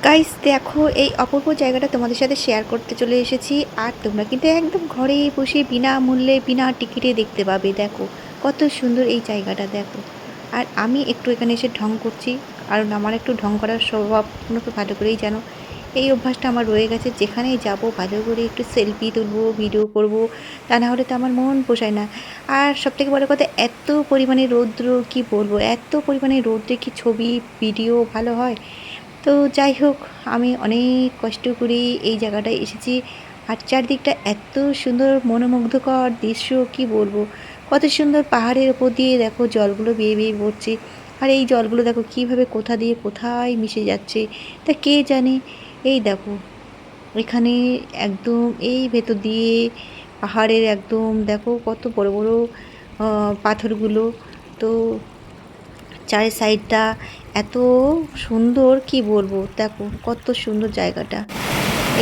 Guys দেখো এই অপূর্ব জায়গাটা তোমাদের সাথে শেয়ার করতে চলে এসেছি। আর তোমরা কিন্তু একদম ঘরে বসে বিনামূল্যে বিনা টিকিটে দেখতে পাবে। দেখো কত সুন্দর এই জায়গাটা, দেখো। আর আমি একটু এখানে এসে ঢং করছি, কারণ আমার একটু ঢং করার স্বভাব তোমরা তো ভালো করেই জানো। এই অভ্যাসটা আমার রয়ে গেছে, যেখানেই যাব ভালো করে একটু সেলফি তুলবো, ভিডিও করব, তা না হলে তো আমার মন পোষায় না। আর সবথেকে বড় কথা, এত পরিমাণে রৌদ্র, কি বলবো, এত পরিমাণে রৌদ্রে কি ছবি ভিডিও ভালো হয়? তো যাই হোক, আমি অনেক কষ্ট করে এই জায়গাটায় এসেছি। আর চারদিকটা এত সুন্দর মনোমুগ্ধকর দৃশ্য, কি বলবো। কত সুন্দর পাহাড়ের ওপর দিয়ে দেখো জলগুলো বেয়ে বেয়ে পড়ছে। আর এই জলগুলো দেখো কিভাবে কোথা দিয়ে কোথায় মিশে যাচ্ছে, তা কে জানে। এই দেখো এখানে একদম এই ভেতর দিয়ে পাহাড়ের একদম দেখো কত বড় বড় পাথরগুলো। তো চারি সাইডটা এত সুন্দর, কি বলবো, দেখো কত সুন্দর জায়গাটা।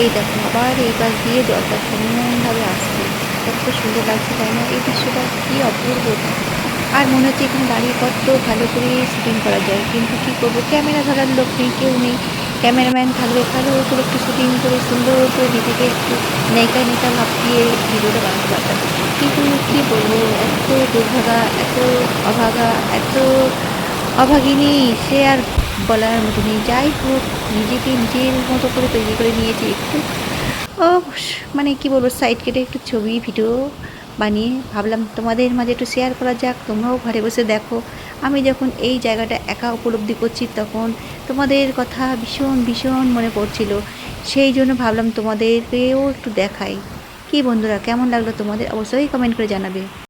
এই দেখো আবার এই পাশ দিয়ে জলটা কেমনভাবে আসছে, কত সুন্দর লাগছে, তাই না? এই দৃশ্যটা কি অপূর্ব। আর মনে হচ্ছে এখানে দাঁড়িয়ে কত ভালো করে শুটিং করা যায়, কিন্তু কি করবো, ক্যামেরা ধরার লোক নেই, কেউ নেই। ক্যামেরাম্যান থাকলে ভালো করে একটু শুটিং করে সুন্দর করে নিজেকে একটু নেকা নেকা ভাব দিয়ে ভিডিওটা বানাতে পারতাম। কিন্তু কি বলবো, এত দুর্ভাগা, এত অভাগা, এত অভাগিনী, সে আর বলার মতো নেই। যাই হোক, নিজেকে নিজের মতো করে তৈরি করে নিয়েছি একটু। ও মানে কি বলবো, সাইড কেটে একটু ছবি ভিডিও বানিয়ে ভাবলাম তোমাদের মাঝে একটু শেয়ার করা যাক, তোমরাও ঘরে বসে দেখো। আমি যখন এই জায়গাটা একা উপলব্ধি করছি, তখন তোমাদের কথা ভীষণ ভীষণ মনে পড়ছিল। সেই জন্য ভাবলাম তোমাদেরকেও একটু দেখাই। কি বন্ধুরা, কেমন লাগলো তোমাদের? অবশ্যই কমেন্ট করে জানাবে।